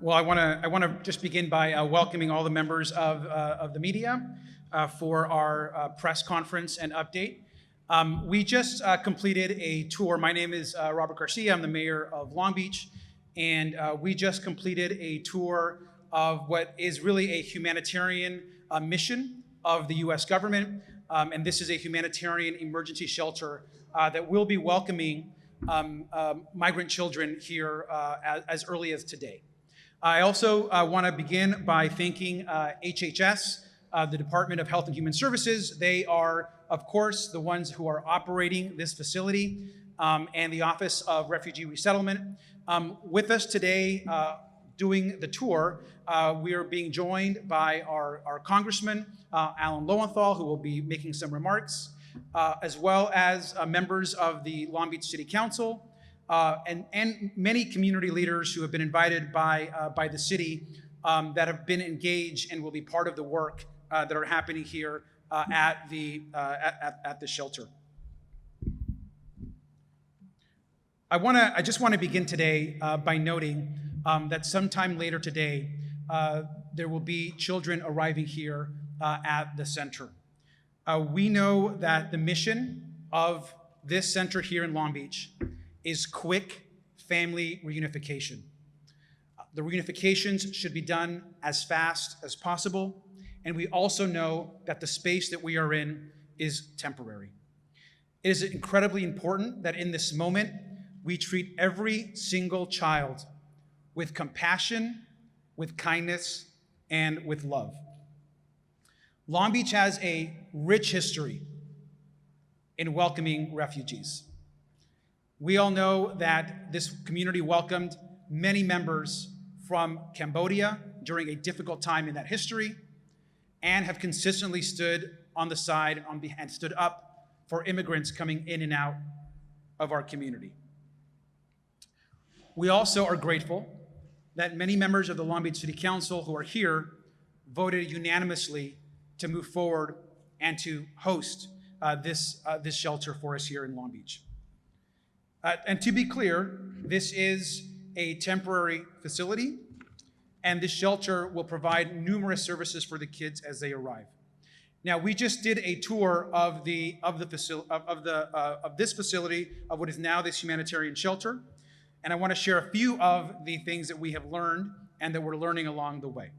Well, I want to just begin by welcoming all the members of the media for our press conference and update. We just completed a tour. My name is Robert Garcia. I'm the mayor of Long Beach, and we just completed a tour of what is really a humanitarian mission of the U.S. government, and this is a humanitarian emergency shelter that will be welcoming migrant children here as early as today. I also want to begin by thanking HHS, the Department of Health and Human Services. They are, of course, the ones who are operating this facility, and the Office of Refugee Resettlement. With us today doing the tour, we are being joined by our Congressman, Lowenthal, who will be making some remarks, as well as members of the Long Beach City Council, and many community leaders who have been invited by the city that have been engaged and will be part of the work that are happening here at the shelter. I just want to begin today by noting that sometime later today there will be children arriving here at the center. We know that the mission of this center here in Long Beach is quick family reunification. The reunifications should be done as fast as possible, and we also know that the space that we are in is temporary. It is incredibly important that in this moment, we treat every single child with compassion, with kindness, and with love. Long Beach has a rich history in welcoming refugees. We all know that this community welcomed many members from Cambodia during a difficult time in that history, and have consistently stood on the side and stood up for immigrants coming in and out of our community. We also are grateful that many members of the Long Beach City Council who are here voted unanimously to move forward and to host this shelter for us here in Long Beach. And to be clear, this is a temporary facility, and this shelter will provide numerous services for the kids as they arrive. Now, we just did a tour of this facility, of what is now this humanitarian shelter, and I want to share a few of the things that we have learned and that we're learning along the way.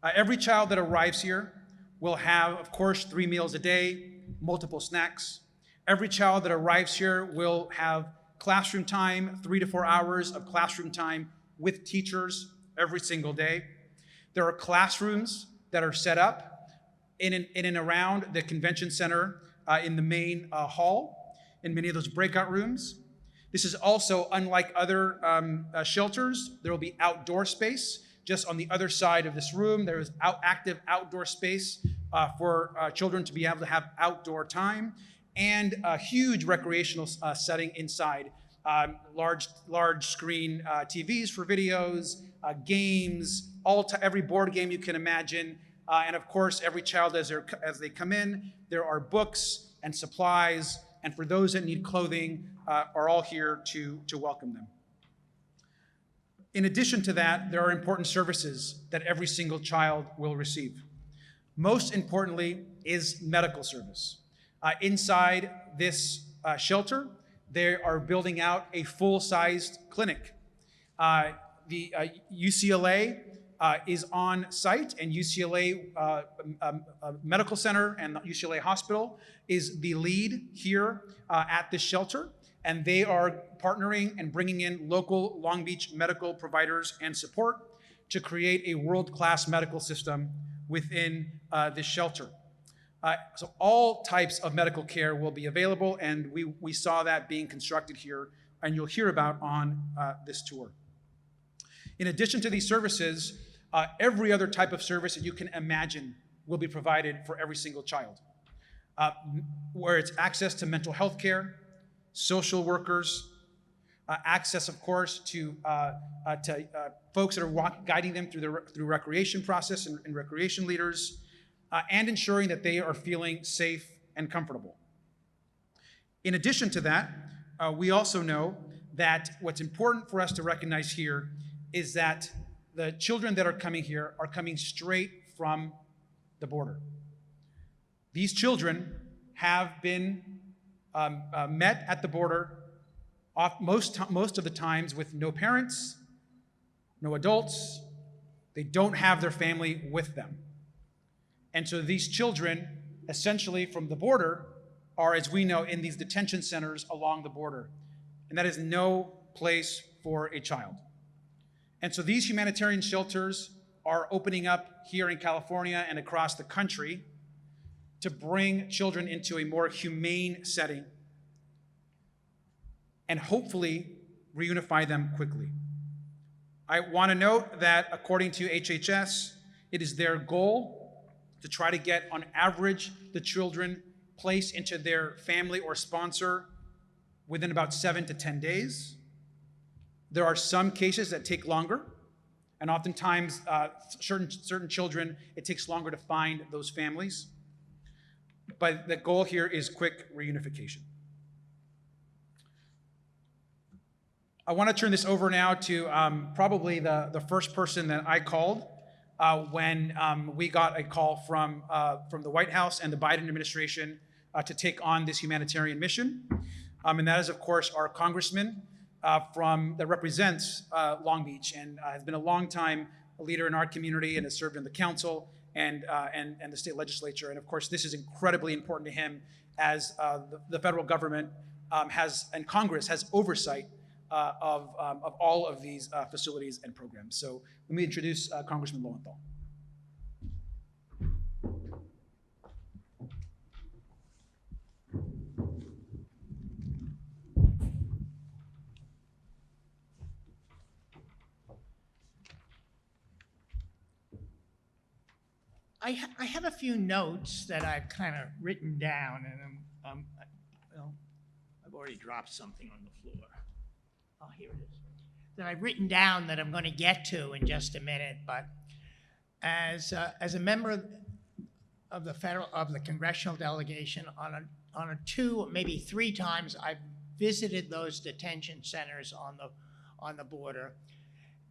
Every child that arrives here will have, of course, 3 meals a day, multiple snacks. Every child that arrives here will have classroom time, 3 to 4 hours of classroom time with teachers every single day. There are classrooms that are set up in and around the convention center in the main hall, in many of those breakout rooms. This is also, unlike other shelters, there will be outdoor space. Just on the other side of this room, there is active outdoor space for children to be able to have outdoor time, and a huge recreational setting inside. Large screen TVs for videos, games, every board game you can imagine. And of course, every child as they come in, there are books and supplies, and for those that need clothing, are all here to welcome them. In addition to that, there are important services that every single child will receive. Most importantly is medical service. Inside this shelter, they are building out a full-sized clinic. The UCLA is on site, and UCLA Medical Center and the UCLA Hospital is the lead here at this shelter, and they are partnering and bringing in local Long Beach medical providers and support to create a world-class medical system within this shelter. So all types of medical care will be available, and we saw that being constructed here, and you'll hear about on this tour. In addition to these services, every other type of service that you can imagine will be provided for every single child, where it's access to mental health care, social workers, access, of course, to folks that are guiding them through the recreation process and recreation leaders, and ensuring that they are feeling safe and comfortable. In addition to that, we also know that what's important for us to recognize here is that the children that are coming here are coming straight from the border. These children have been met at the border most of the times with no parents, no adults. They don't have their family with them. And so these children, essentially from the border, are, as we know, in these detention centers along the border. And that is no place for a child. And so these humanitarian shelters are opening up here in California and across the country to bring children into a more humane setting and hopefully reunify them quickly. I want to note that according to HHS, it is their goal to try to get, on average, the children placed into their family or sponsor within about 7 to 10 days. There are some cases that take longer, and oftentimes certain children, it takes longer to find those families. But the goal here is quick reunification. I want to turn this over now to probably the first person that I called when we got a call from the White House and the Biden administration to take on this humanitarian mission. And that is, of course, our Congressman that represents Long Beach and has been a long time leader in our community and has served in the council and the state legislature. And of course, this is incredibly important to him as the federal government and Congress has oversight of all of these facilities and programs. So let me introduce Congressman Lowenthal. I have a few notes that I've kind of written down, and well, I've already dropped something on the floor. Oh, here it is. That I've written down that I'm going to get to in just a minute. But as a member of the congressional delegation, on a 2, maybe 3 times, I've visited those detention centers on the border,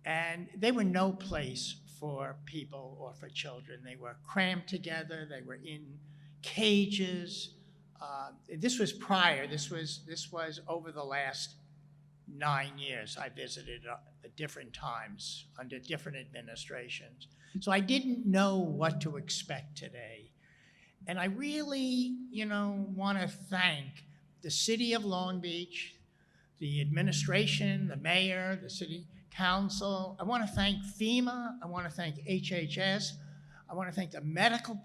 and they were no place for people or for children. They were crammed together. They were in cages. This was prior. This was over the last 9 years. I visited at different times under different administrations. So I didn't know what to expect today. And I really, want to thank the city of Long Beach, the administration, the mayor, the city council. I want to thank FEMA. I want to thank HHS. I want to thank the medical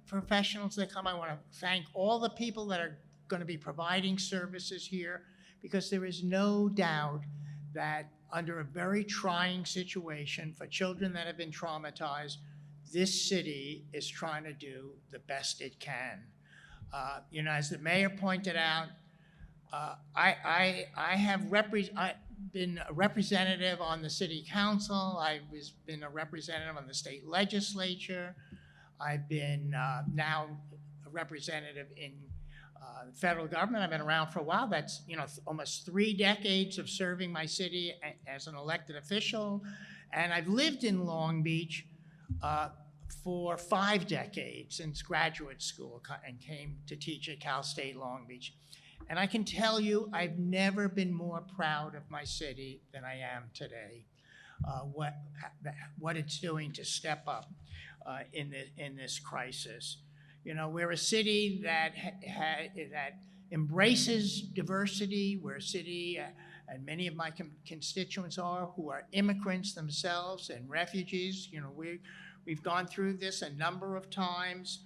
professionals that come. I want to thank all the people that are going to be providing services here, because there is no doubt that under a very trying situation for children that have been traumatized, this city is trying to do the best it can. As the mayor pointed out, I've been a representative on the city council. I've been a representative on the state legislature. I've been now a representative in the federal government. I've been around for a while. That's almost 3 decades of serving my city as an elected official. And I've lived in Long Beach for 5 decades since graduate school and came to teach at Cal State Long Beach. And I can tell you, I've never been more proud of my city than I am today. What it's doing to step up in this crisis. We're a city that embraces diversity. We're a city, and many of my constituents who are immigrants themselves and refugees. We've gone through this a number of times.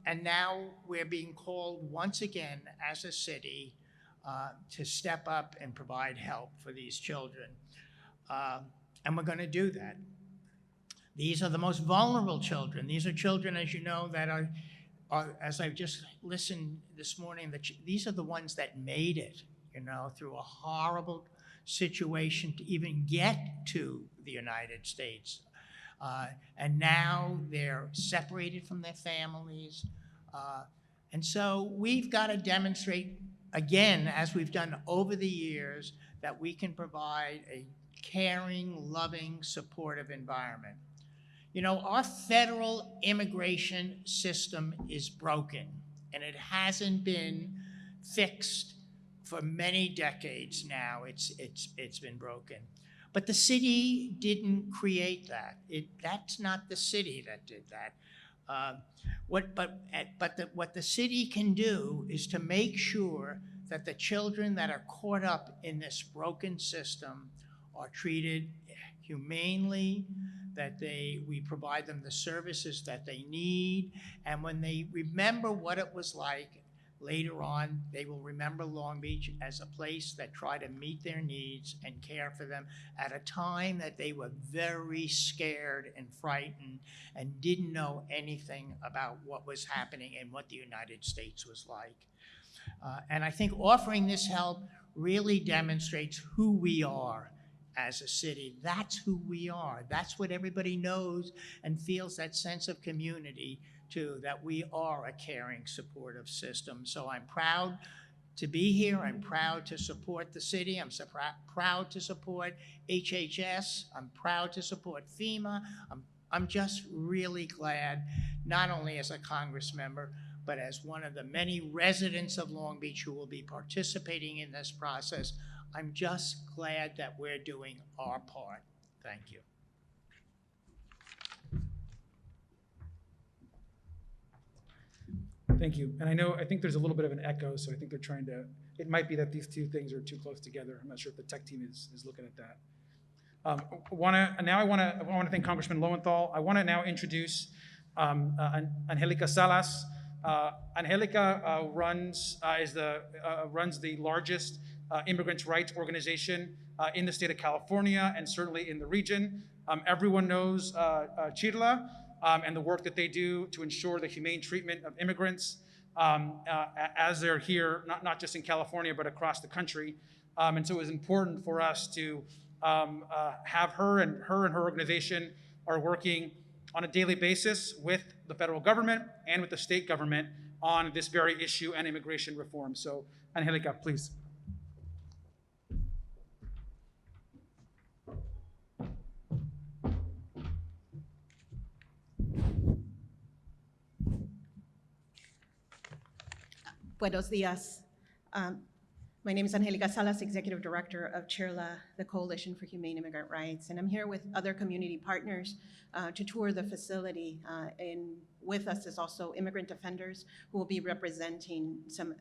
And now we're being called once again as a city to step up and provide help for these children. And we're going to do that. These are the most vulnerable children. These are children, as you know, that are as I've just listened this morning, these are the ones that made it, through a horrible situation to even get to the United States. And now they're separated from their families. And so we've got to demonstrate again, as we've done over the years, that we can provide a caring, loving, supportive environment. You know, our federal immigration system is broken, and it hasn't been fixed for many decades now. It's been broken. But the city didn't create that. That's not the city that did that. What the city can do is to make sure that the children that are caught up in this broken system are treated humanely, that we provide them the services that they need, and when they remember what it was like later on, they will remember Long Beach as a place that tried to meet their needs and care for them at a time that they were very scared and frightened and didn't know anything about what was happening and what the United States was like. And I think offering this help really demonstrates who we are as a city. That's who we are. That's what everybody knows and feels, that sense of community too, that we are a caring, supportive system. So I'm proud to be here. I'm proud to support the city. I'm so proud to support HHS. I'm proud to support FEMA. I'm just really glad, not only as a Congress member, but as one of the many residents of Long Beach who will be participating in this process. I'm just glad that we're doing our part. Thank you. Thank you. And I think there's a little bit of an echo, so I think they're trying to, it might be that these two things are too close together. I'm not sure if the tech team is looking at that. I want to thank Congressman Lowenthal. I want to now introduce Angelica Salas. Angelica runs the largest immigrants' rights organization in the state of California and certainly in the region. Everyone knows Chirla and the work that they do to ensure the humane treatment of immigrants as they're here, not just in California, but across the country. And so it was important for us to have her and her organization are working on a daily basis with the federal government and with the state government on this very issue and immigration reform. So, Angelica, please. Buenos dias. My name is Angelica Salas, Executive Director of Chirla, the Coalition for Humane Immigrant Rights, and I'm here with other community partners to tour the facility. And with us is also immigrant defenders who will be representing some of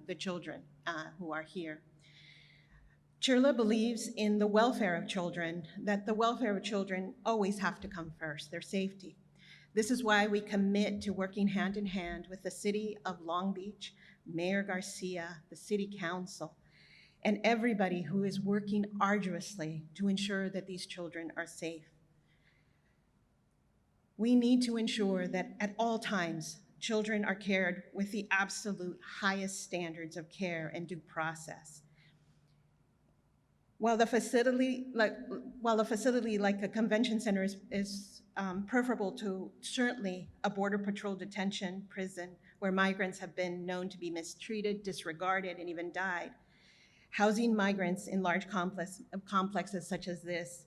the children who are here. Chirla believes in the welfare of children, that the welfare of children always have to come first, their safety. This is why we commit to working hand in hand with the City of Long Beach, Mayor Garcia, the City Council, and everybody who is working arduously to ensure that these children are safe. We need to ensure that at all times, children are cared with the absolute highest standards of care and due process. While the facility like a convention center is preferable to certainly a Border Patrol detention prison where migrants have been known to be mistreated, disregarded, and even died, housing migrants in large complexes such as this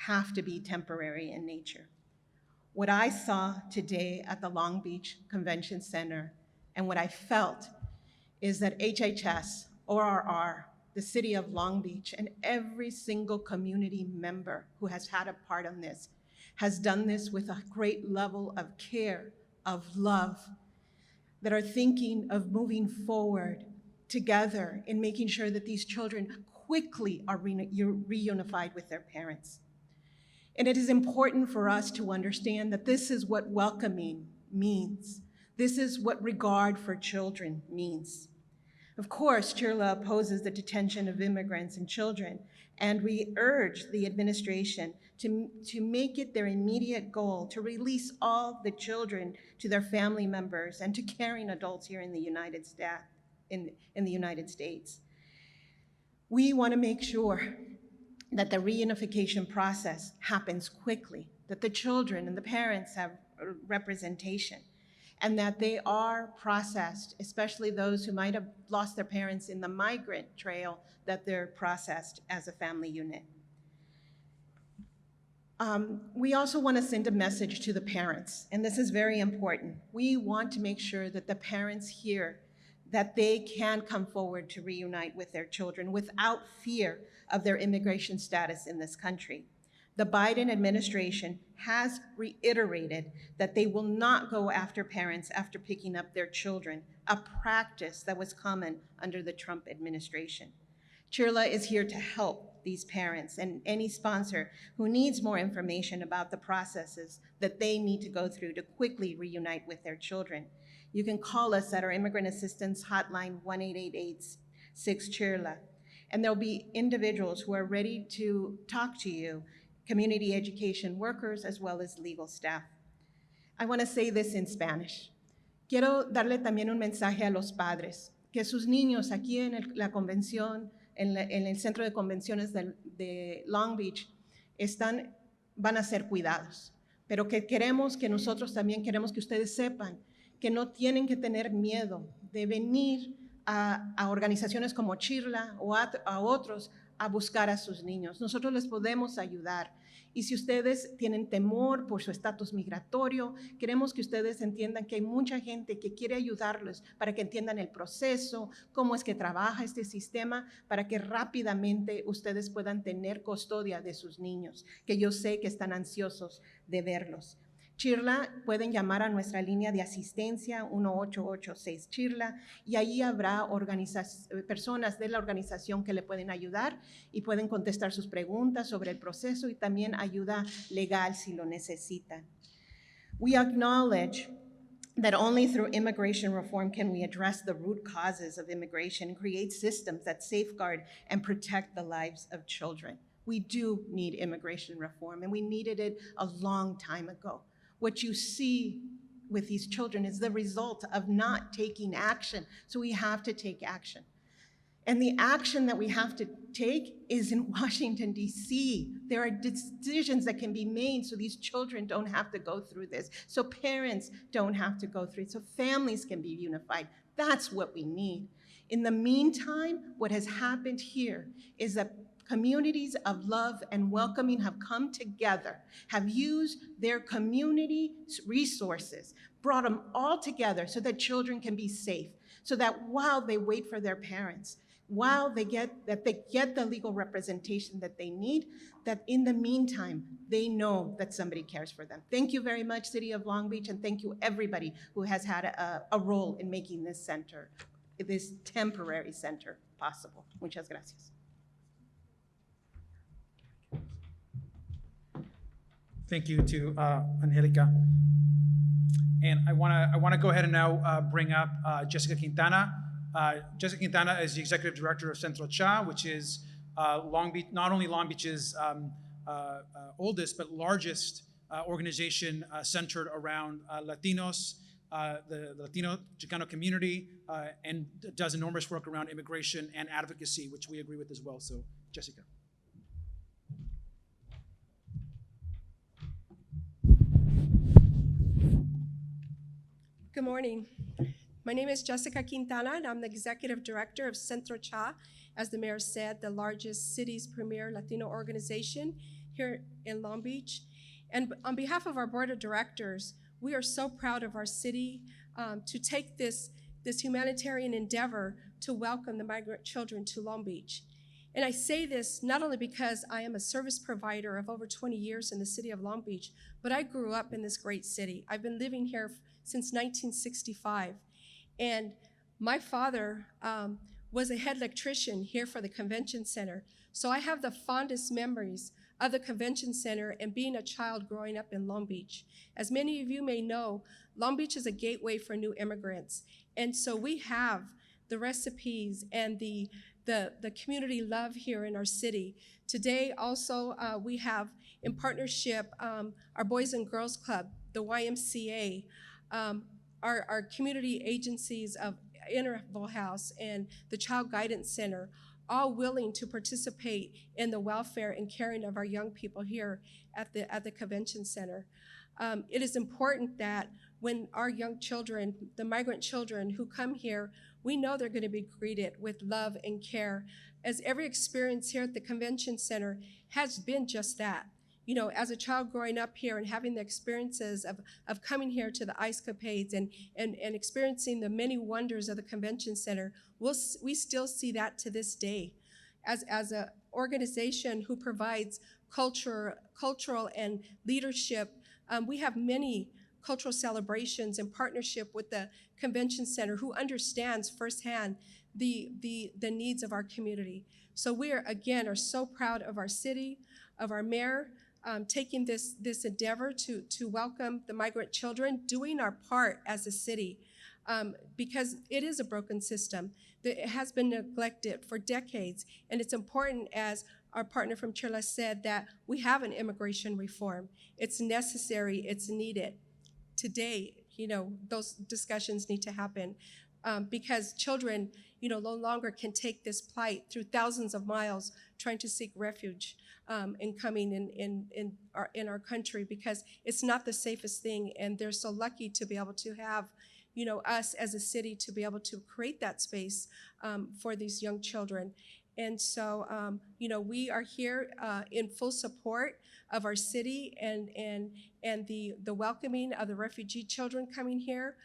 have to be temporary in nature. What I saw today at the Long Beach Convention Center and what I felt is that HHS, ORR, the City of Long Beach, and every single community member who has had a part on this has done this with a great level of care, of love, that are thinking of moving forward together in making sure that these children quickly are reunified with their parents. And it is important for us to understand that this is what welcoming means. This is what regard for children means. Of course, Chirla opposes the detention of immigrants and children, and we urge the administration to make it their immediate goal to release all the children to their family members and to caring adults here in the United States. We want to make sure that the reunification process happens quickly, that the children and the parents have representation, and that they are processed, especially those who might have lost their parents in the migrant trail, that they're processed as a family unit. We also want to send a message to the parents, and this is very important. We want to make sure that the parents hear that they can come forward to reunite with their children without fear of their immigration status in this country. The Biden administration has reiterated that they will not go after parents after picking up their children, a practice that was common under the Trump administration. Chirla is here to help these parents and any sponsor who needs more information about the processes that they need to go through to quickly reunite with their children. You can call us at our Immigrant Assistance Hotline, 1-888-6-CHIRLA, and there'll be individuals who are ready to talk to you, community education workers, as well as legal staff. I want to say this in Spanish. Quiero darle también un mensaje a los padres, que sus niños aquí en la convención, en el centro de convenciones de Long Beach, van a ser cuidados, pero que nosotros también queremos que ustedes sepan que no tienen que tener miedo de venir a organizaciones como Chirla o a otros a buscar a sus niños. Nosotros les podemos ayudar. Y si ustedes tienen temor por su estatus migratorio, queremos que ustedes entiendan que hay mucha gente que quiere ayudarlos para que entiendan el proceso, cómo es que trabaja este sistema, para que rápidamente ustedes puedan tener custodia de sus niños, que yo sé que están ansiosos de verlos. Chirla, pueden llamar a nuestra línea de asistencia 1886 Chirla y ahí habrá personas de la organización que le pueden ayudar y pueden contestar sus preguntas sobre el proceso y también ayuda legal si lo necesitan. We acknowledge that only through immigration reform can we address the root causes of immigration and create systems that safeguard and protect the lives of children. We do need immigration reform, and we needed it a long time ago. What you see with these children is the result of not taking action. So we have to take action. And the action that we have to take is in Washington, D.C. There are decisions that can be made so these children don't have to go through this, so parents don't have to go through it, so families can be unified. That's what we need. In the meantime, what has happened here is that communities of love and welcoming have come together, have used their community resources, brought them all together so that children can be safe, so that while they wait for their parents, while they get the legal representation that they need, that in the meantime, they know that somebody cares for them. Thank you very much, City of Long Beach, and thank you everybody who has had a role in making this center, this temporary center, possible. Muchas gracias. Thank you to Angelica. And I want to go ahead and now bring up Jessica Quintana. Jessica Quintana is the executive director of Central Cha, which is Long Beach, not only Long Beach's oldest but largest organization centered around Latinos, the Latino Chicano community, and does enormous work around immigration and advocacy, which we agree with as well. So, Jessica. Good morning. My name is Jessica Quintana, and I'm the Executive Director of Centro Cha, as the mayor said, the largest city's premier Latino organization here in Long Beach. And on behalf of our board of directors, we are so proud of our city to take this humanitarian endeavor to welcome the migrant children to Long Beach. And I say this not only because I am a service provider of over 20 years in the city of Long Beach, but I grew up in this great city. I've been living here since 1965. And my father was a head electrician here for the convention center. So I have the fondest memories of the convention center and being a child growing up in Long Beach. As many of you may know, Long Beach is a gateway for new immigrants. And so we have the recipes and the community love here in our city. Today also we have in partnership our Boys and Girls Club, the YMCA, our community agencies of Interval House and the Child Guidance Center, all willing to participate in the welfare and caring of our young people here at the convention center. It is important that when our young children, the migrant children who come here, we know they're going to be greeted with love and care, as every experience here at the convention center has been just that. You know, as a child growing up here and having the experiences of coming here to the ice capades and experiencing the many wonders of the convention center, we still see that to this day. As an organization who provides cultural and leadership, we have many cultural celebrations in partnership with the convention center, who understands firsthand the needs of our community. So we are so proud of our city, of our mayor, taking this endeavor to welcome the migrant children, doing our part as a city, because it is a broken system. It has been neglected for decades, and it's important, as our partner from Chirla said, that we have an immigration reform. It's necessary, it's needed. Today, you know, those discussions need to happen, because children, you know, no longer can take this plight through thousands of miles trying to seek refuge and coming in our country, because it's not the safest thing, and they're so lucky to be able to have, you know, us as a city to be able to create that space for these young children. And so, you know, we are here in full support of our city and the welcoming of the refugee children coming here.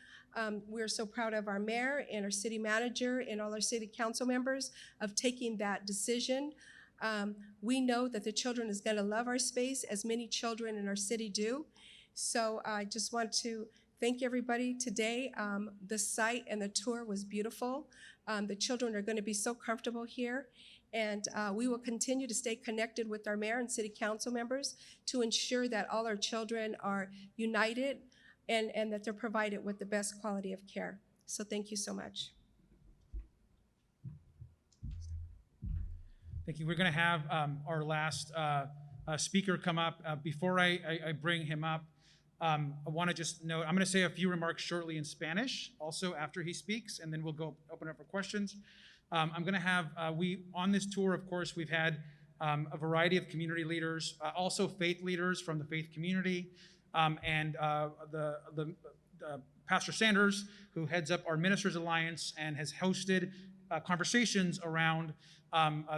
We're so proud of our mayor and our city manager and all our city council members of taking that decision. We know that the children is going to love our space, as many children in our city do. So I just want to thank everybody today. The site and the tour was beautiful. The children are going to be so comfortable here. And we will continue to stay connected with our mayor and city council members to ensure that all our children are united and that they're provided with the best quality of care. So thank you so much. Thank you. We're going to have our last speaker come up. Before I bring him up, I want to just note, I'm going to say a few remarks shortly in Spanish, also after he speaks, and then we'll go open up for questions. I'm going to have, on this tour, of course, we've had a variety of community leaders, also faith leaders from the faith community, and Pastor Sanders, who heads up our Ministers Alliance and has hosted conversations around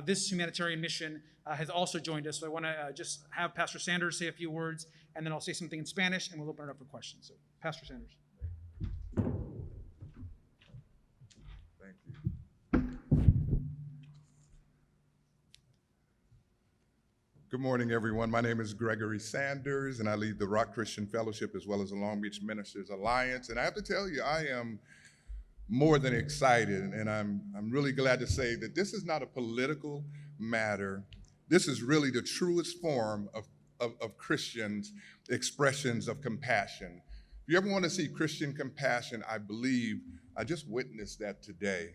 this humanitarian mission, has also joined us. So I want to just have Pastor Sanders say a few words, and then I'll say something in Spanish, and we'll open it up for questions. So, Pastor Sanders. Thank you. Good morning, everyone. My name is Gregory Sanders, and I lead the Rock Christian Fellowship as well as the Long Beach Ministers Alliance. And I have to tell you, I am more than excited, and I'm really glad to say that this is not a political matter. This is really the truest form of Christians' expressions of compassion. If you ever want to see Christian compassion, I believe I just witnessed that today.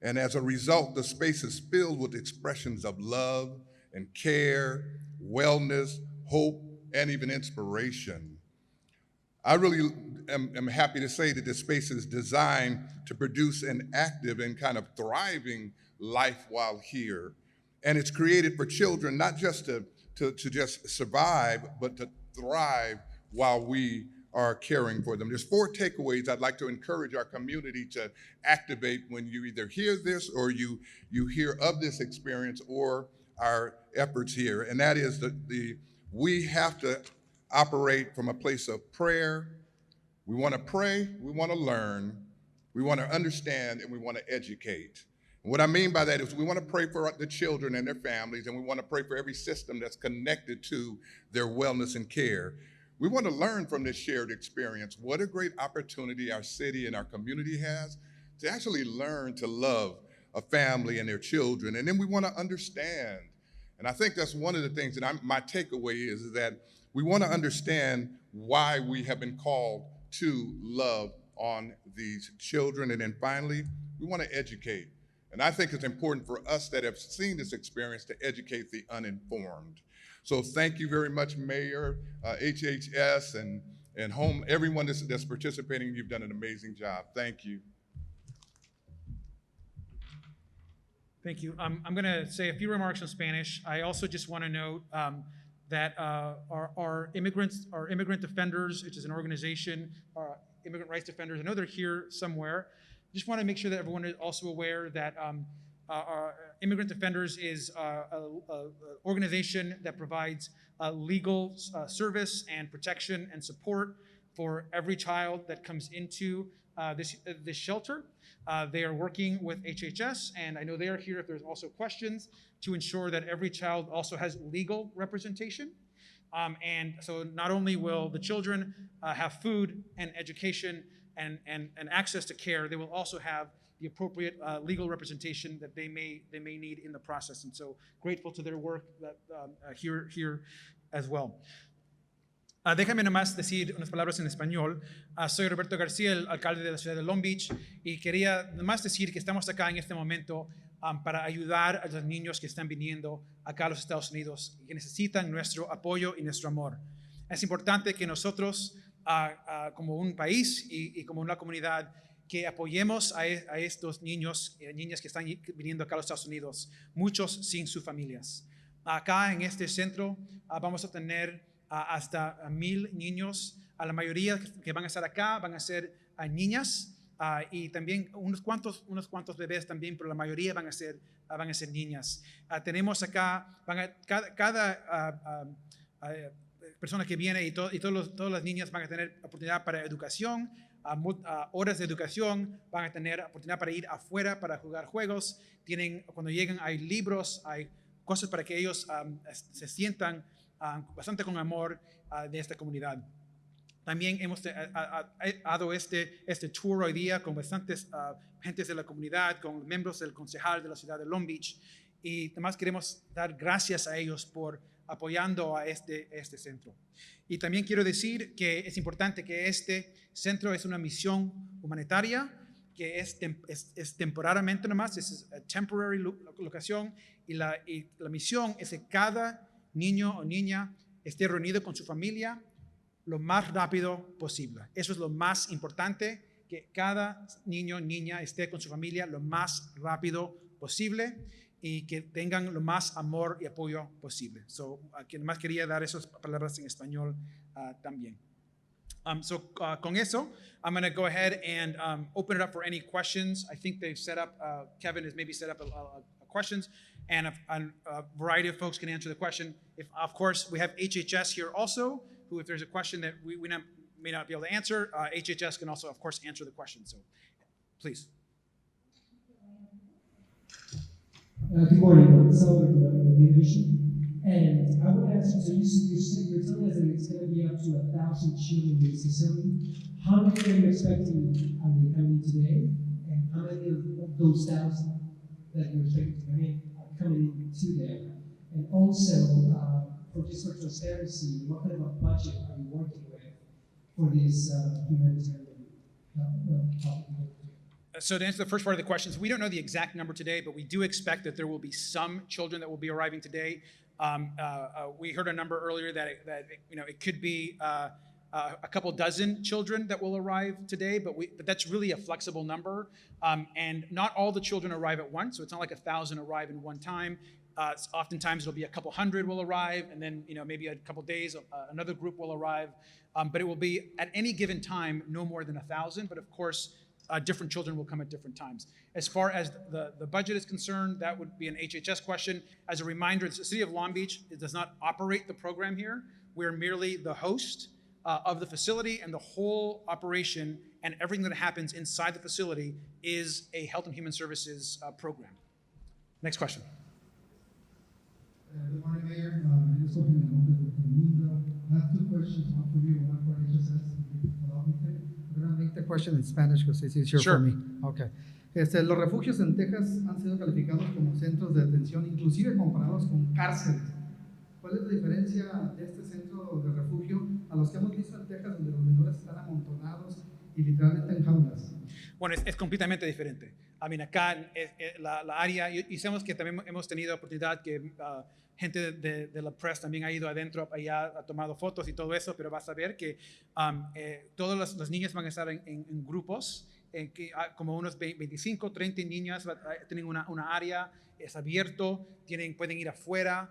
And as a result, the space is filled with expressions of love and care, wellness, hope, and even inspiration. I really am happy to say that this space is designed to produce an active and kind of thriving life while here. And it's created for children, not just to just survive, but to thrive while we are caring for them. There's 4 takeaways I'd like to encourage our community to activate when you either hear this or you hear of this experience or our efforts here. And that is we have to operate from a place of prayer. We want to pray, we want to learn, we want to understand, and we want to educate. And what I mean by that is we want to pray for the children and their families, and we want to pray for every system that's connected to their wellness and care. We want to learn from this shared experience. What a great opportunity our city and our community has to actually learn to love a family and their children. And then we want to understand. And I think that's one of the things that my takeaway is that we want to understand why we have been called to love on these children. And then finally, we want to educate. And I think it's important for us that have seen this experience to educate the uninformed. So thank you very much, Mayor, HHS, and Home, everyone that's participating. You've done an amazing job. Thank you. Thank you. I'm going to say a few remarks in Spanish. I also just want to note that our immigrant defenders, which is an organization, immigrant rights defenders, I know they're here somewhere. Just want to make sure that everyone is also aware that our Immigrant Defenders is an organization that provides legal service and protection and support for every child that comes into this shelter. They are working with HHS, and I know they are here if there's also questions, to ensure that every child also has legal representation. And so not only will the children have food and education and access to care, they will also have the appropriate legal representation that they may need in the process. And so grateful to their work that, here as well. Déjame nomás decir unas palabras en español. Soy Roberto García, el alcalde de la ciudad de Long Beach, y quería nomás decir que estamos acá en este momento para ayudar a los niños que están viniendo acá a los Estados Unidos y que necesitan nuestro apoyo y nuestro amor. Es importante que nosotros, como un país y como una comunidad, que apoyemos a estos niños y niñas que están viniendo acá a los Estados Unidos, muchos sin sus familias. Acá en este centro vamos a tener hasta 1,000 niños. A la mayoría que van a estar acá van a ser niñas y también unos cuantos bebés también, pero la mayoría van a ser niñas. Tenemos acá, cada persona que viene y todas las niñas van a tener oportunidad para educación, horas de educación, van a tener oportunidad para ir afuera, para jugar juegos. Cuando llegan hay libros, hay cosas para que ellos se sientan bastante con amor de esta comunidad. También hemos dado este tour hoy día con bastantes gentes de la comunidad, con miembros del concejal de la ciudad de Long Beach, y además queremos dar gracias a ellos por apoyando a este centro. Y también quiero decir que es importante que este centro es una misión humanitaria, que es temporalmente nomás, es a temporary locación, y la misión es que cada niño o niña esté reunido con su familia lo más rápido posible. Eso es lo más importante, que cada niño o niña esté con su familia lo más rápido posible y que tengan lo más amor y apoyo posible. Quien más quería dar esas palabras en español también. Con eso, I'm going to go ahead and open it up for any questions. I think they've set up, Kevin has maybe set up questions, and a variety of folks can answer the question. Of course, we have HHS here also, who if there's a question that we may not be able to answer, HHS can also, of course, answer the question. So, please. Good morning, Salas with Delegation. And I want to ask you, so you're telling us that it's going to be up to 1,000 children in this facility. How many are you expecting are they coming today? And how many of those 1,000 that you're expecting to come in are coming in today? And also, for transparency, what kind of a budget are you working with for this humanitarian So to answer the first part of the questions, we don't know the exact number today, but we do expect that there will be some children that will be arriving today. We heard a number earlier that it could be a couple dozen children that will arrive today, but that's really a flexible number. And not all the children arrive at once, so it's not like 1,000 arrive in one time. Oftentimes it'll be a couple hundred will arrive, and then maybe a couple days another group will arrive. But it will be at any given time no more than 1,000. But of course, different children will come at different times. As far as the budget is concerned, that would be an HHS question. As a reminder, the City of Long Beach does not operate the program here. We're merely the host of the facility, and the whole operation and everything that happens inside the facility is a Health and Human Services program. Next question. Good morning, Mayor. I have two questions, one for you and one for HSS. I'm going to make the question in Spanish because it's easier Sure. for me. Okay. Los refugios en Texas han sido calificados como centros de detención, inclusive comparados con cárceles. ¿Cuál es la diferencia de este centro de refugio a los que hemos visto en Texas, donde los menores están amontonados y literalmente en jaulas? Bueno, es completamente diferente. Acá la área, y sabemos que también hemos tenido oportunidad que gente de la press también ha ido adentro, allá ha tomado fotos y todo eso, pero vas a ver que todas las niñas van a estar en grupos, como unos 25, 30 niñas tienen una área, es abierto, pueden ir afuera,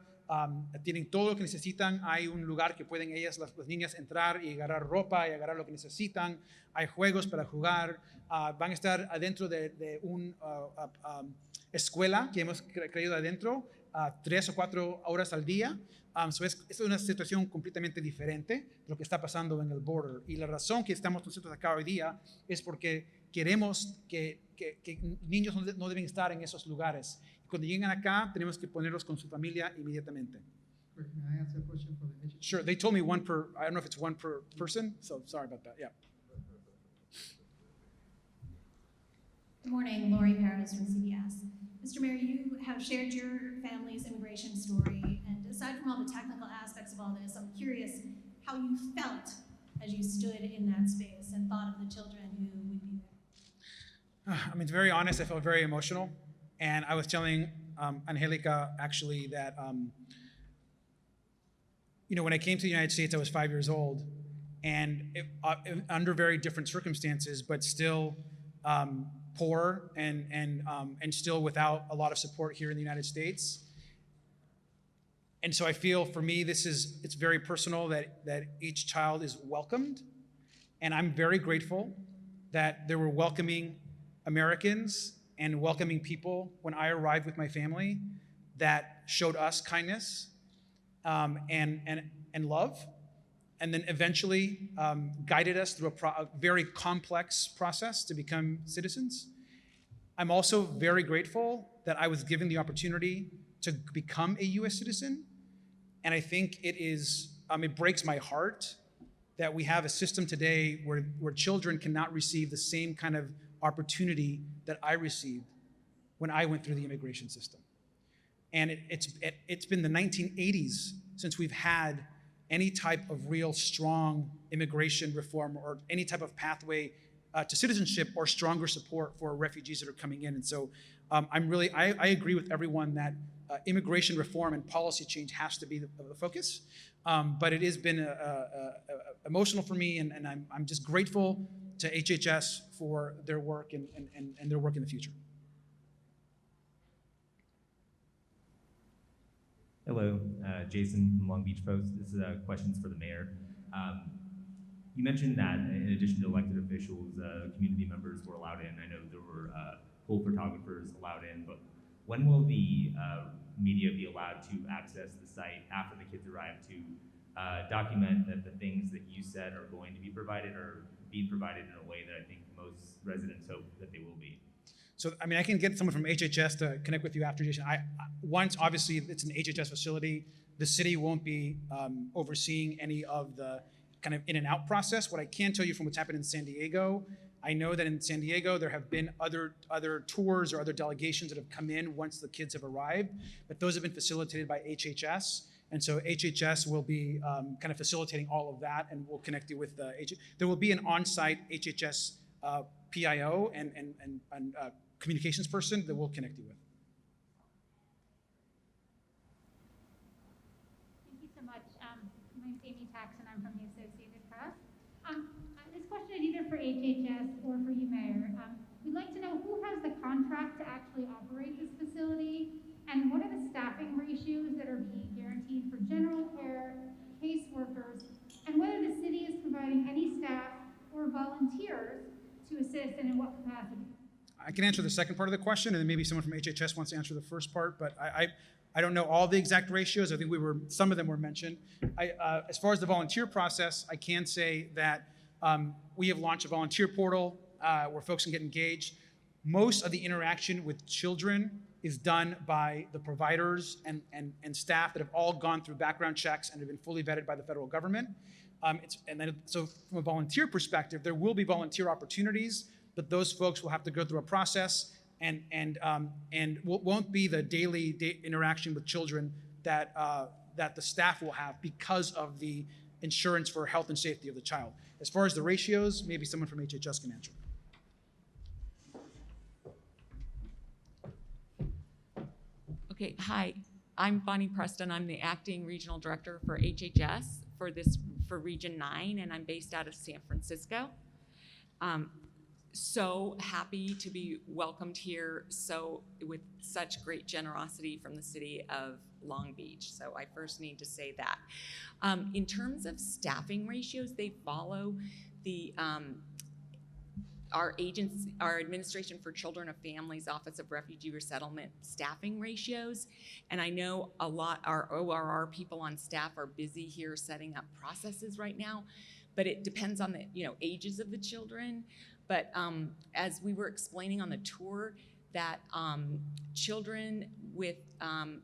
tienen todo lo que necesitan. Hay un lugar que pueden las niñas entrar y agarrar ropa y agarrar lo que necesitan. Hay juegos para jugar. Van a estar adentro de una escuela que hemos creado adentro, 3 o 4 horas al día. Es una situación completamente diferente de lo que está pasando en el border. Y la razón que estamos nosotros acá hoy día es porque queremos que niños no deben estar en esos lugares. Cuando llegan acá, tenemos que ponerlos con su familia inmediatamente. May I ask a question for the HHS? Sure, they told me one per, I don't know if it's one per person, so sorry about that, yeah. Good morning, Lori Perez from CBS. Mr. Mayor, you have shared your family's immigration story, and aside from all the technical aspects of all this, I'm curious how you felt as you stood in that space and thought of the children who would be there. I mean, to be very honest, I felt very emotional. And I was telling Angelica actually that, when I came to the United States, I was 5 years old, and under very different circumstances, but still poor and still without a lot of support here in the United States. And so I feel for me, it's very personal that each child is welcomed. And I'm very grateful that there were welcoming Americans and welcoming people when I arrived with my family that showed us kindness and love, and then eventually guided us through a very complex process to become citizens. I'm also very grateful that I was given the opportunity to become a U.S. citizen, and I think it breaks my heart that we have a system today where children cannot receive the same kind of opportunity that I received when I went through the immigration system. And it's been the 1980s since we've had any type of real strong immigration reform or any type of pathway to citizenship or stronger support for refugees that are coming in. And so I agree with everyone that immigration reform and policy change has to be the focus. But it has been emotional for me, and I'm just grateful to HHS for their work and their work in the future. Hello, Jason from Long Beach Post. This is questions for the mayor. You mentioned that in addition to elected officials, community members were allowed in. I know there were pool photographers allowed in, but when will the media be allowed to access the site after the kids arrive to document that the things that you said are going to be provided are being provided in a way that I think most residents hope that they will be? So, I mean, I can get someone from HHS to connect with you after, Jason. Once, obviously, it's an HHS facility. The city won't be overseeing any of the kind of in and out process. What I can tell you from what's happened in San Diego, I know that in San Diego, there have been other tours or other delegations that have come in once the kids have arrived, but those have been facilitated by HHS. And so HHS will be kind of facilitating all of that, and we'll connect you with the there will be an on-site HHS PIO and communications person that we'll connect you with. Thank you so much. My name's Amy Tax, and I'm from the Associated Press. This question is either for HHS or for you, Mayor. We'd like to know who has the contract to actually operate this facility, and what are the staffing ratios that are being guaranteed for general care, caseworkers, and whether the city is providing any staff or volunteers to assist, and in what capacity? I can answer the second part of the question, and then maybe someone from HHS wants to answer the first part, but I don't know all the exact ratios. I think some of them were mentioned. As far as the volunteer process, I can say that we have launched a volunteer portal where folks can get engaged. Most of the interaction with children is done by the providers and staff that have all gone through background checks and have been fully vetted by the federal government. So from a volunteer perspective, there will be volunteer opportunities, but those folks will have to go through a process and won't be the daily interaction with children that the staff will have because of the insurance for health and safety of the child. As far as the ratios, maybe someone from HHS can answer. Okay, hi, I'm Bonnie Preston. I'm the acting regional director for HHS for Region 9, and I'm based out of San Francisco. So happy to be welcomed here with such great generosity from the city of Long Beach. So I first need to say that. In terms of staffing ratios, they follow the our Administration for Children of Families Office of Refugee Resettlement staffing ratios. And I know a lot, our ORR people on staff are busy here setting up processes right now, but it depends on the ages of the children. But as we were explaining on the tour, that children with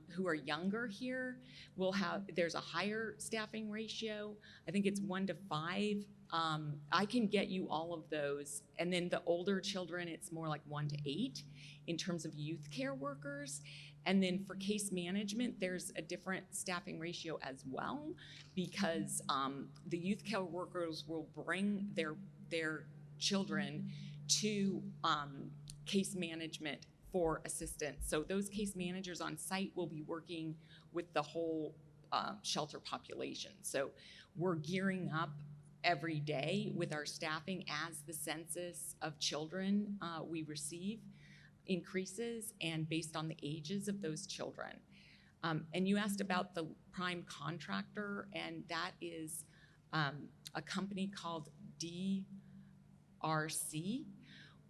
who are younger here will have, there's a higher staffing ratio. I think it's 1 to 5. I can get you all of those. And then the older children, it's more like 1 to 8 in terms of youth care workers. And then for case management, there's a different staffing ratio as well, because the youth care workers will bring their children to case management for assistance. So those case managers on site will be working with the whole shelter population. So we're gearing up every day with our staffing as the census of children we receive increases, and based on the ages of those children. And you asked about the prime contractor, and that is a company called DRC,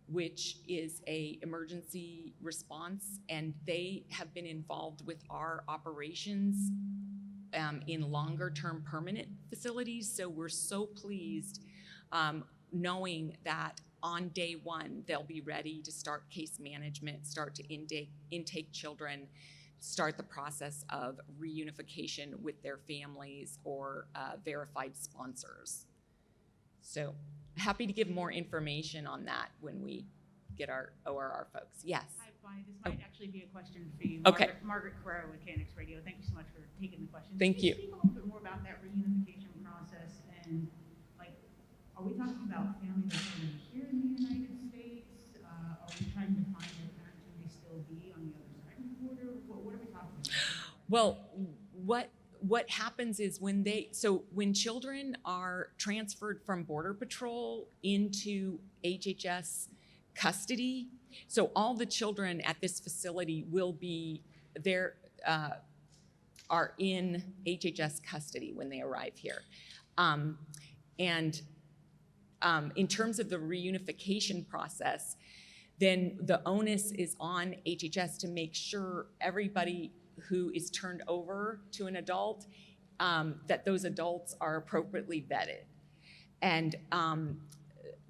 which is a emergency response, and they have been involved with our operations in longer term permanent facilities. So we're so pleased knowing that on day one, they'll be ready to start case management, start to intake children, start the process of reunification with their families or verified sponsors. So happy to give more information on that when we get our ORR folks. Yes. Hi, Bonnie. This might actually be a question for you. Okay. Margaret Carrera with KNX Radio. Thank you so much for taking the question. Thank you. Can you speak a little bit more about that reunification process, and like, are we talking about families that are here in the United States? Are we trying to find their parents who may still be on the other side of the border? What are we talking about? Well, what happens is when children are transferred from Border Patrol into HHS custody, so all the children at this facility will be there, are in HHS custody when they arrive here. In terms of the reunification process, then the onus is on HHS to make sure everybody who is turned over to an adult, that those adults are appropriately vetted. And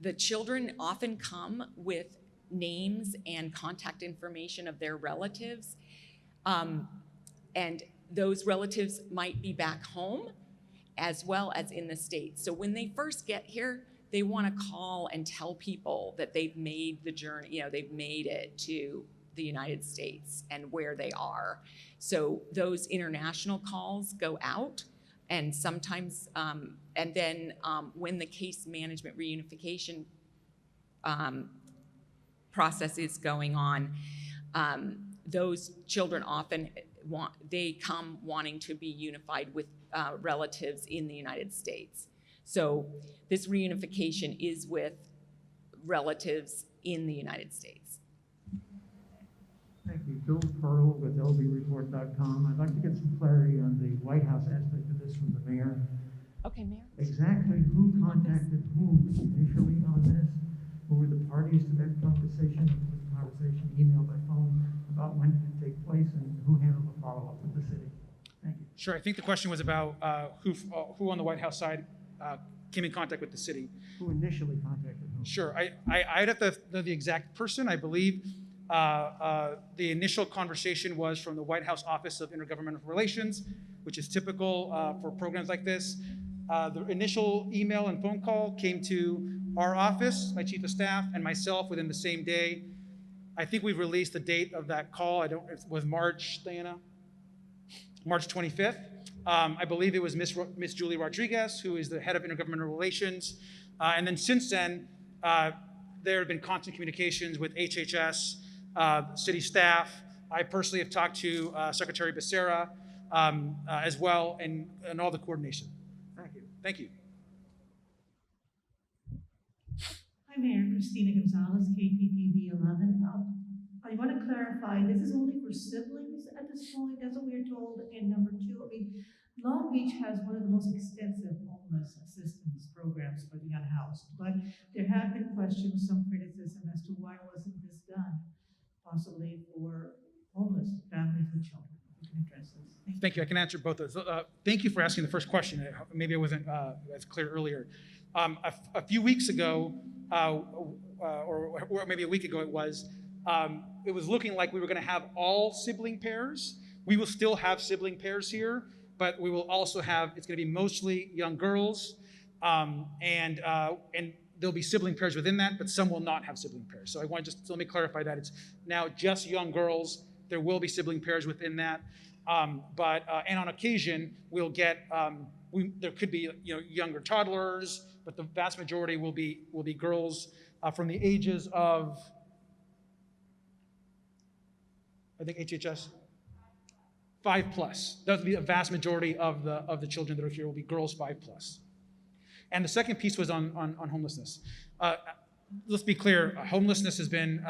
the children often come with names and contact information of their relatives. And those relatives might be back home as well as in the States. So when they first get here, they want to call and tell people that they've made the journey, they've made it to the United States and where they are. So those international calls go out, and sometimes, and then when the case management reunification process is going on, those children often come wanting to be unified with relatives in the United States. So this reunification is with relatives in the United States. Thank you. Bill Pearl with lbreport.com. I'd like to get some clarity on the White House aspect of this from the mayor. Okay, Mayor. Exactly who contacted whom initially on this? Who were the parties to that conversation? Was the conversation email, by phone, about when it would take place, and who handled the follow-up with the city? Thank you. Sure, I think the question was about who on the White House side came in contact with the city. Who initially contacted whom? Sure, I'd have to know the exact person. I believe the initial conversation was from the White House Office of Intergovernmental Relations, which is typical for programs like this. The initial email and phone call came to our office, my chief of staff, and myself within the same day. I think we've released the date of that call. It was March, Diana? March 25th. I believe it was Miss Julie Rodriguez, who is the head of Intergovernmental Relations. And then since then, there have been constant communications with HHS, city staff. I personally have talked to Secretary Becerra as well, and all the coordination. Thank you. Thank you. Hi, Mayor. Christina Gonzalez, KPTV 11. I want to clarify, this is only for siblings at this point, that's what we are told. And number two, I mean, Long Beach has one of the most extensive homeless assistance programs for the unhoused, but there have been questions, some criticism as to why wasn't this done, possibly for homeless families with children. You can address this. Thank you. I can answer both of those. Thank you for asking the first question. Maybe I wasn't as clear earlier. A few weeks ago, or maybe a week ago it was looking like we were going to have all sibling pairs. We will still have sibling pairs here, but we will also have, it's going to be mostly young girls, and there'll be sibling pairs within that, but some will not have sibling pairs. So I want to just, let me clarify that. It's now just young girls. There will be sibling pairs within that. And on occasion, we'll get, there could be younger toddlers, but the vast majority will be girls from the ages of, I think HHS, 5+. That would be a vast majority of the children that are here will be girls 5+. And the second piece was on homelessness. Let's be clear, homelessness has been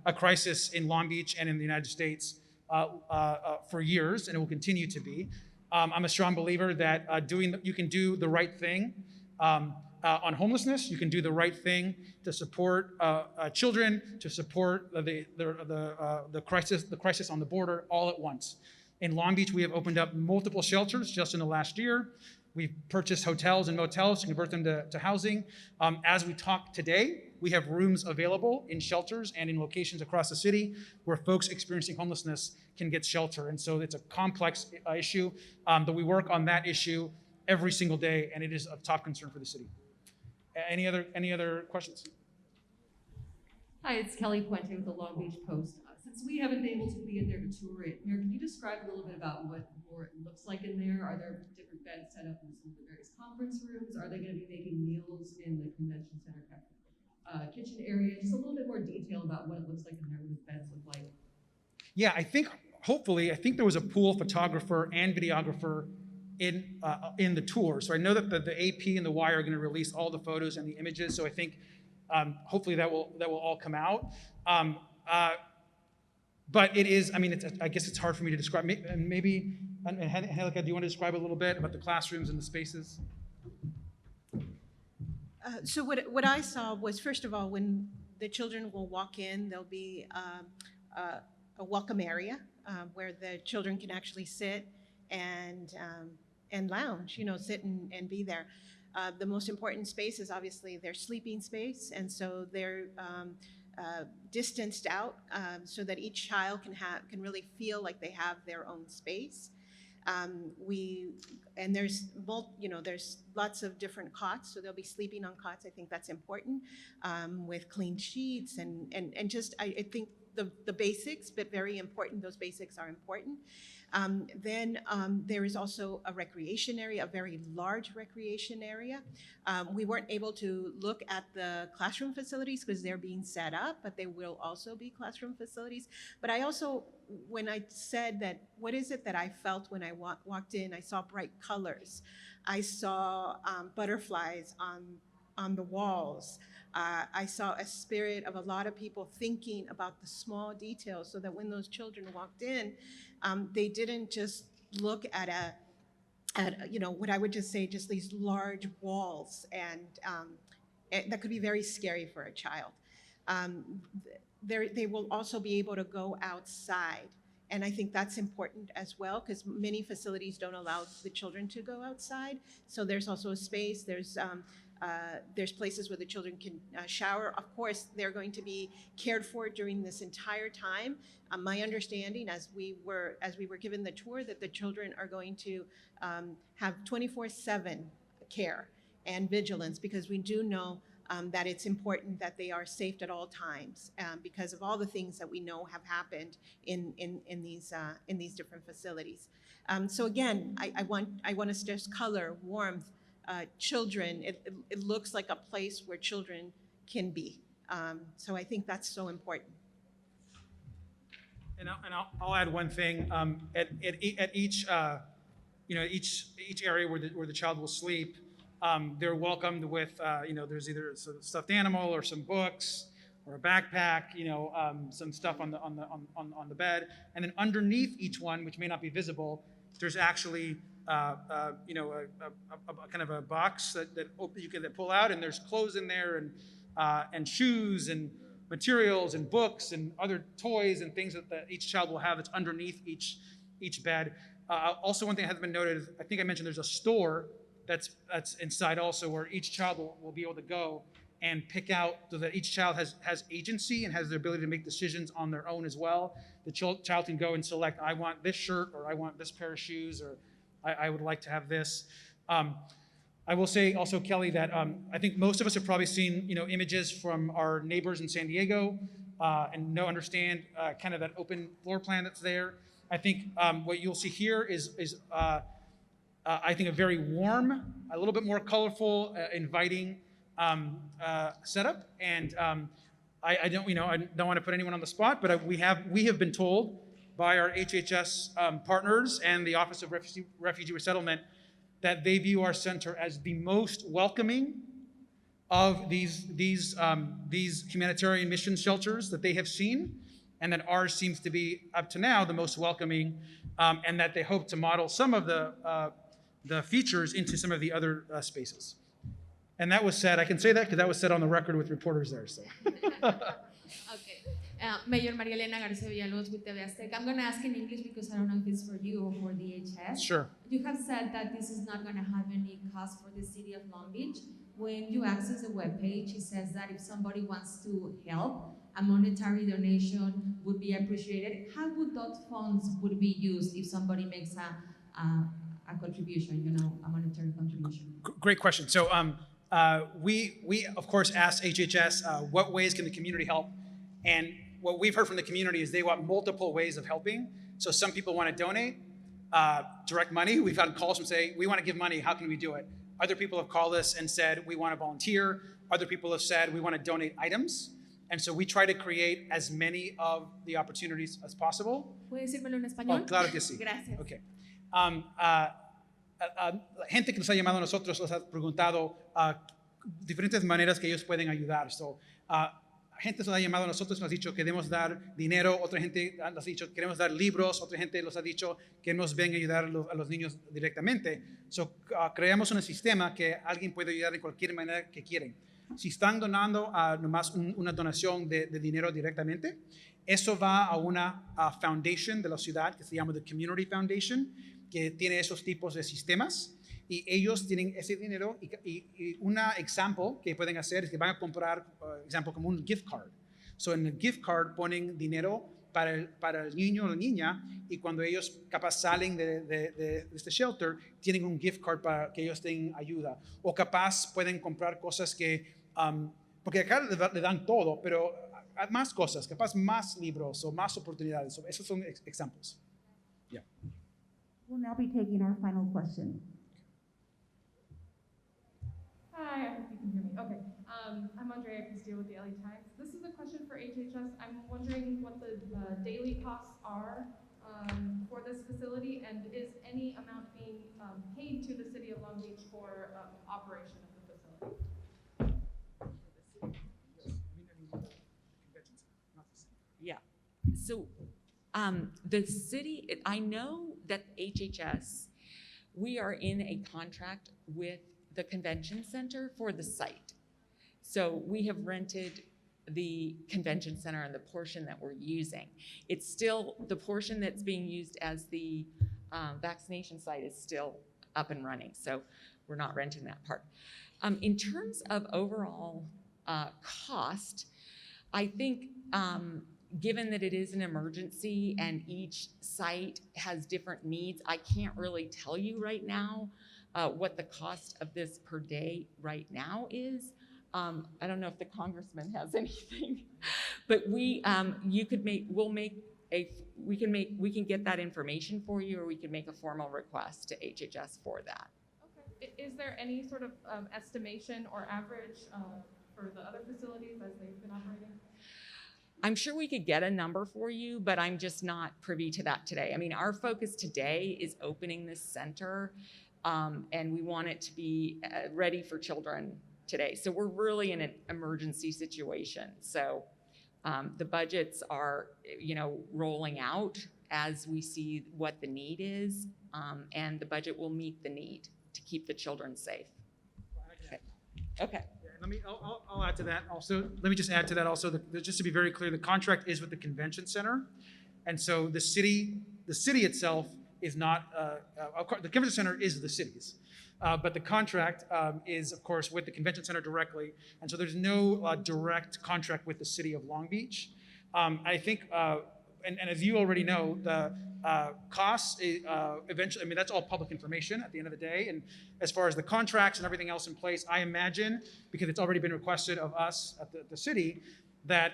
a crisis in Long Beach and in the United States for years, and it will continue to be. I'm a strong believer that you can do the right thing on homelessness. You can do the right thing to support children, to support the crisis on the border all at once. In Long Beach, we have opened up multiple shelters just in the last year. We've purchased hotels and motels to convert them to housing. As we talk today, we have rooms available in shelters and in locations across the city where folks experiencing homelessness can get shelter. And so it's a complex issue, but we work on that issue every single day, and it is of top concern for the city. Any other questions? Hi, it's Kelly Puente with the Long Beach Post. Since we haven't been able to be in there to tour it, Mayor, can you describe a little bit about what more it looks like in there? Are there different beds set up in some of the various conference rooms? Are they going to be making meals in the convention center kitchen area? Just a little bit more detail about what it looks like in there, what the beds look like. Yeah, I think there was a pool photographer and videographer in the tour. So I know that the AP and the Y are going to release all the photos and the images. So I think hopefully that will all come out. But it is, I guess it's hard for me to describe. Maybe, Angelica, do you want to describe a little bit about the classrooms and the spaces? So what I saw was, first of all, when the children will walk in, there'll be a welcome area where the children can actually sit and lounge, sit and be there. The most important space is obviously their sleeping space, and so they're distanced out so that each child can really feel like they have their own space. There's lots of different cots, so they'll be sleeping on cots. I think that's important, with clean sheets and just I think the basics, but very important. Those basics are important. Then there is also a recreation area, a very large recreation area. We weren't able to look at the classroom facilities because they're being set up, but they will also be classroom facilities. But I also, when I said that, what is it that I felt when I walked in? I saw bright colors. I saw butterflies on the walls. I saw a spirit of a lot of people thinking about the small details so that when those children walked in, they didn't just look at what I would just say, just these large walls, and that could be very scary for a child. They will also be able to go outside. And I think that's important as well, because many facilities don't allow the children to go outside. So there's also a space, there's places where the children can shower. Of course, they're going to be cared for during this entire time. My understanding, as we were given the tour, that the children are going to have 24/7 care and vigilance, because we do know that it's important that they are safe at all times because of all the things that we know have happened in these different facilities. So again, I want to stress color, warmth. Children, it looks like a place where children can be. So I think that's so important. And I'll add one thing. At each area where the child will sleep, they're welcomed with there's either a stuffed animal or some books, or a backpack, some stuff on the bed, and then underneath each one, which may not be visible, there's actually a kind of a box that you can pull out, and there's clothes in there, and shoes and materials and books and other toys and things that each child will have that's underneath each bed. Also, one thing that has been noted is, I think I mentioned there's a store that's inside also, where each child will be able to go and pick out, so that each child has agency and has the ability to make decisions on their own as well. The child can go and select, I want this shirt, or I want this pair of shoes, or I would like to have this. I will say also, Kelly, that I think most of us have probably seen images from our neighbors in San Diego and understand kind of that open floor plan that's there. I think what you'll see here is I think a very warm, a little bit more colorful, inviting setup. And I don't want to put anyone on the spot, but we have been told by our HHS partners and the Office of Refugee Resettlement that they view our center as the most welcoming of these humanitarian mission shelters that they have seen, and that ours seems to be, up to now, the most welcoming, and that they hope to model some of the features into some of the other spaces. And that was said, I can say that because that was said on the record with reporters there. So. Okay. Mayor María Elena García Villalobos with TV Azteca. I'm going to ask in English because I don't know if it's for you or for the HS. Sure. You have said that this is not going to have any cost for the city of Long Beach. When you access the webpage, it says that if somebody wants to help, a monetary donation would be appreciated. How would those funds would be used if somebody makes a contribution, a monetary contribution? Great question. So we of course asked HHS what ways can the community help, and what we've heard from the community is they want multiple ways of helping. So some people want to donate direct money. We've had calls from say, we want to give money, how can we do it? Other people have called us and said, we want to volunteer. Other people have said, we want to donate items. And so we try to create as many of the opportunities as possible. ¿Puede decírmelo en español? Oh, claro que sí. Gracias. Okay. Gente que nos ha llamado a nosotros nos ha preguntado diferentes maneras que ellos pueden ayudar. So, gente nos ha llamado a nosotros, nos ha dicho queremos dar dinero, otra gente nos ha dicho queremos dar libros, otra gente nos ha dicho que nos ven a ayudar a los niños directamente. So, creamos un sistema que alguien puede ayudar de cualquier manera que quieren. Si están donando nomás una donación de dinero directamente, eso va a una foundation de la ciudad que se llama The Community Foundation, que tiene esos tipos de sistemas, y ellos tienen ese dinero, y un ejemplo que pueden hacer es que van a comprar, por ejemplo, como un gift card. So en el gift card ponen dinero para el niño o la niña, y cuando ellos capaz salen de este shelter, tienen un gift card para que ellos tengan ayuda. O capaz pueden comprar cosas que, porque acá le dan todo, pero más cosas, capaz más libros o más oportunidades. So esos son ejemplos. Yeah. We'll now be taking our final question. Hi, I hope you can hear me. Okay. I'm Andrea Castillo with the LA Times. This is a question for HHS. I'm wondering what the daily costs are for this facility, and is any amount being paid to the city of Long Beach for operation of the facility? Yeah. So the city, I know that HHS, we are in a contract with the convention center for the site. So we have rented the convention center and the portion that we're using. It's still, the portion that's being used as the vaccination site is still up and running. So we're not renting that part. In terms of overall cost, I think given that it is an emergency and each site has different needs, I can't really tell you right now what the cost of this per day right now is. I don't know if the Congressman has anything, but we can get that information for you, or we can make a formal request to HHS for that. Okay. Is there any sort of estimation or average for the other facilities as they've been operating? I'm sure we could get a number for you, but I'm just not privy to that today. I mean, our focus today is opening this center, and we want it to be ready for children today. So we're really in an emergency situation. So the budgets are, rolling out as we see what the need is, and the budget will meet the need to keep the children safe. Okay. I'll add to that also. Let me just add to that also, just to be very clear, the contract is with the convention center. And so the city itself is not, the convention center is the city's. But the contract is, of course, with the convention center directly. And so there's no direct contract with the city of Long Beach. I think, and as you already know, the costs eventually, I mean, that's all public information at the end of the day. And as far as the contracts and everything else in place, I imagine, because it's already been requested of us at the city, that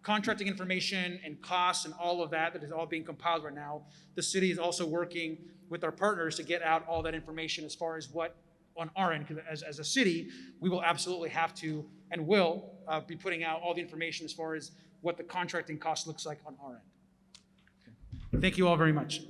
contracting information and costs and all of that is all being compiled right now. The city is also working with our partners to get out all that information as far as what on our end, because as a city, we will absolutely have to and will be putting out all the information as far as what the contracting cost looks like on our end. Okay. Thank you all very much.